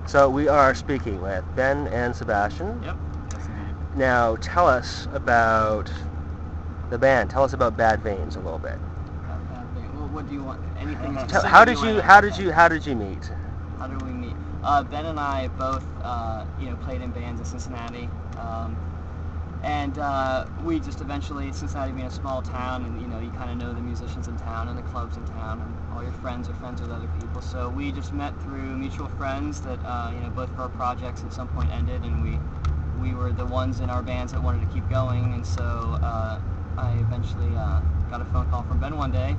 So we are speaking with Ben and Sebastien. Yep. Yes, indeed. Now tell us about the band. Tell us about Bad Veins a little bit. Well, what do you want? Anything How specific? did you meet? How did we meet? Ben and I both, played in bands in Cincinnati, and we just eventually, Cincinnati being a small town, and you kind of know the musicians in town and the clubs in town, and all your friends are friends with other people. So we just met through mutual friends that both of our projects at some point ended, and we were the ones in our bands that wanted to keep going, and so I eventually got a phone call from Ben one day,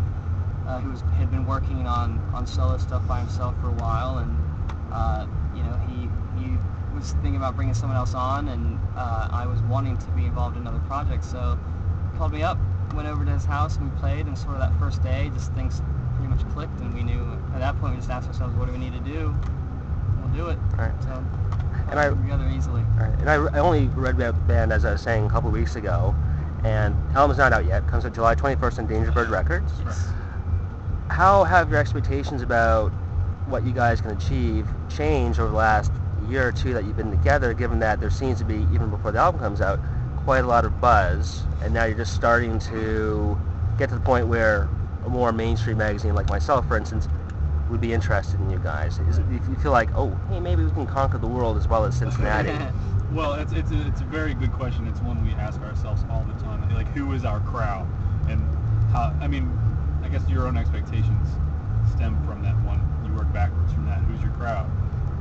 who had been working on solo stuff by himself for a while, and he was thinking about bringing someone else on, and I was wanting to be involved in other projects, so he called me up, went over to his house, and we played, and sort of that first day, just things pretty much clicked, and we knew at that point we just asked ourselves, what do we need to do? We'll do it. Right. So And I together easily. Right. And I only read about the band, as I was saying, a couple of weeks ago, and album's not out yet. Comes out July 21st on Dangerbird Records. Yes. How have your expectations about what you guys can achieve changed over the last year or two that you've been together, given that there seems to be, even before the album comes out, quite a lot of buzz, and now you're just starting to get to the point where a more mainstream magazine like myself, for instance, would be interested in you guys? If you feel like, oh, hey, maybe we can conquer the world as well as Cincinnati? Well, it's a very good question. It's one we ask ourselves all the time. Like, who is our crowd? And how, I guess your own expectations stem from that one. You work backwards from that. Who's your crowd?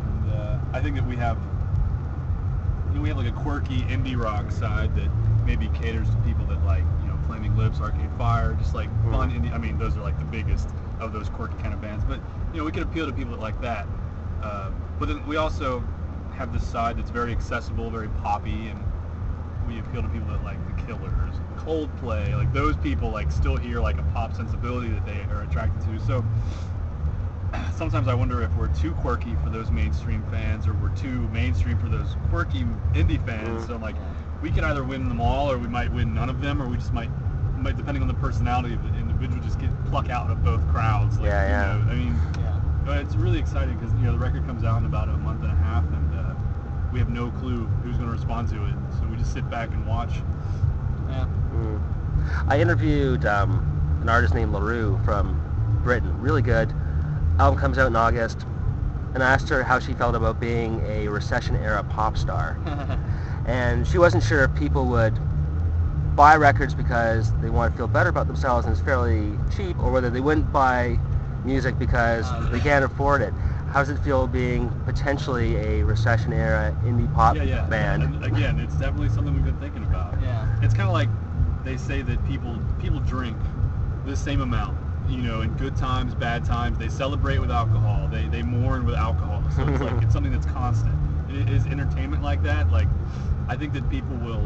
And I think that we have like a quirky indie rock side that maybe caters to people that like, Flaming Lips, Arcade Fire, just like fun indie. Those are like the biggest of those quirky kind of bands. But, we can appeal to people that like that. But then we also have this side that's very accessible, very poppy, and we appeal to people that like the Killers, Coldplay, like those people like still hear like a pop sensibility that they are attracted to. So sometimes I wonder if we're too quirky for those mainstream fans, or we're too mainstream for those quirky indie fans. So like, we could either win them all, or we might win none of them, or we just might depending on the personality of the individual, just get pluck out of both crowds. Like, it's really exciting because the record comes out in about a month and a half, and we have no clue who's going to respond to it. So we just sit back and watch. Yeah. I interviewed an artist named LaRue from Britain. Really good. Album comes out in August, and I asked her how she felt about being a recession-era pop star. And she wasn't sure if people would buy records because they want to feel better about themselves and it's fairly cheap, or whether they wouldn't buy music because they can't afford it. How does it feel being potentially a recession-era indie pop band? And again, it's definitely something we've been thinking about. Yeah. It's kind of like they say that people drink the same amount. In good times, bad times, they celebrate with alcohol. They mourn with alcohol. So it's like it's something that's constant. It is entertainment like that. Like, I think that people will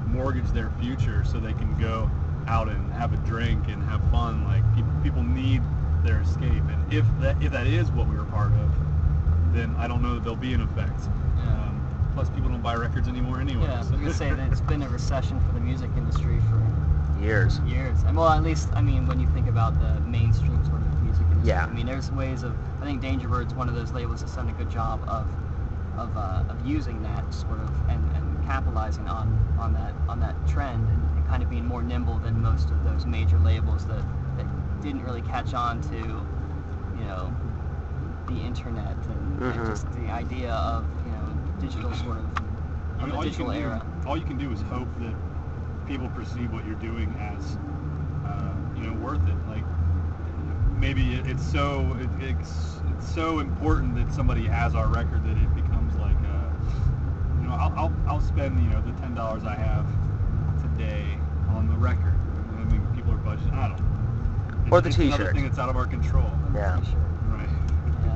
mortgage their future so they can go out and have a drink and have fun. Like, people need their escape, and if that is what we were part of, then I don't know that there'll be an effect. Plus, people don't buy records anymore anyway. Yeah, I was gonna say that it's been a recession for the music industry for years. And well, at least when you think about the mainstream sort of music industry, Yeah. There's ways of. I think Dangerbird's one of those labels that's done a good job of using that sort of and capitalizing on that trend, and kind of being more nimble than most of those major labels that didn't really catch on to the internet and just the idea of digital sort of the digital era. All you can do is hope that people perceive what you're doing as worth it. Like, maybe it's so important that somebody has our record that it becomes like I'll spend the $10 I have today on the record. People are budgeting. I don't know. Or the It's T-shirt. another thing that's out of our control. Yeah. Right.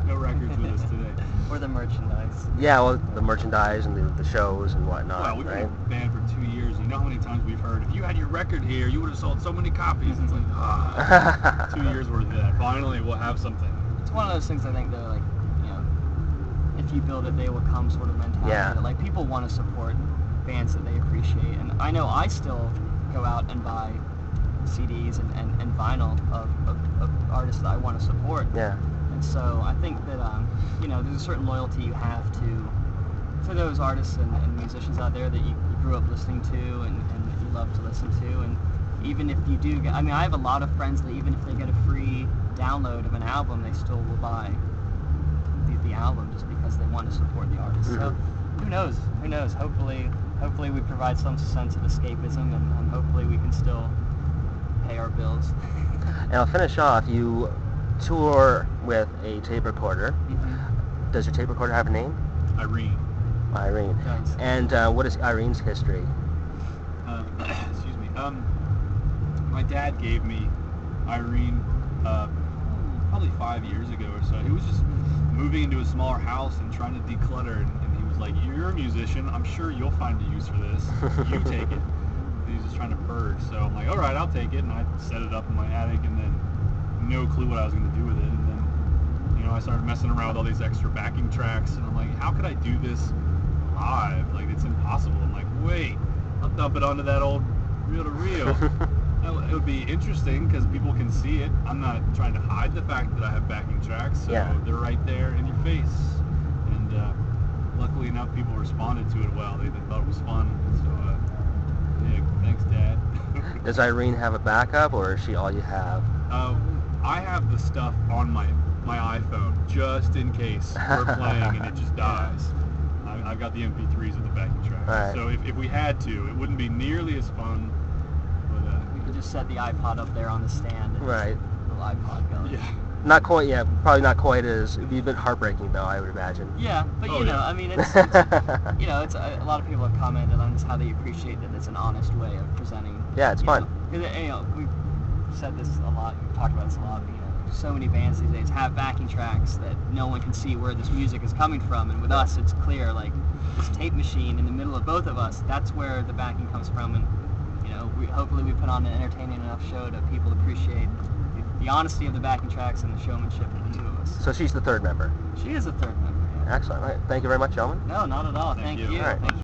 No records with us today. Or the merchandise. Yeah, well, the merchandise and the shows and whatnot, Well, we've been right? a band for 2 years. You know how many times we've heard, if you had your record here, you would have sold so many copies. It's like, 2 years worth of that. Finally, we'll have something. It's one of those things I think that, like, if you build it, they will come sort of mentality. Yeah. Like, people want to support bands that they appreciate. And I know I still go out and buy CDs and vinyl of artists that I want to support. Yeah. And so I think that there's a certain loyalty you have to those artists and musicians out there that you grew up listening to and that you love to listen to. And even if you do get, I have a lot of friends that even if they get a free download of an album, they still will buy the album just because they want to support the artist. Mm-hmm. So who knows? Hopefully we provide some sense of escapism, and hopefully we can still pay our bills. And I'll finish off. You tour with a tape recorder. Mm-hmm. Does your tape recorder have a name? Irene. Irene. Nice. And what is Irene's history? Excuse me. My dad gave me Irene probably 5 years ago or so. He was just moving into a smaller house and trying to declutter, and he was like, "You're a musician. I'm sure you'll find a use for this. You take it." He was just trying to purge. So I'm like, "All right, I'll take it." And I set it up in my attic, and then no clue what I was going to do with it. And then I started messing around with all these extra backing tracks, and I'm like, how could I do this live? Like, it's impossible. I'm like, wait, I'll dump it onto that old reel-to-reel. It would be interesting because people can see it. I'm not trying to hide the fact that I have backing tracks, so they're right there in your face. And luckily enough, people responded to it well. They thought it was fun. So, yeah, thanks, Dad. Does Irene have a backup, or is she all you have? I have the stuff on my iPhone just in case we're playing and it just dies. I've got the MP3s with the backing tracks. Right. So if we had to, it wouldn't be nearly as fun. But We could just set the iPod up there on the stand and Right. the iPod going. yeah. Not quite. Yeah, probably not quite as. It'd be a bit heartbreaking, though. I would imagine. Yeah, but Oh, yeah. it's it's a lot of people have commented on this, how they appreciate that it's an honest way of presenting. Yeah, it's fun. We've said this a lot. We've talked about this a lot. So many bands these days have backing tracks that no one can see where this music is coming from, and with us, it's clear. Like this tape machine in the middle of both of us, that's where the backing comes from, and hopefully we put on an entertaining enough show to people appreciate the honesty of the backing tracks and the showmanship of the two of us. So she's the third member. She is a third member. Yeah. Excellent. All right. Thank you very much, gentlemen. No, not at all. Thank Thank you. you. All right. Thank you.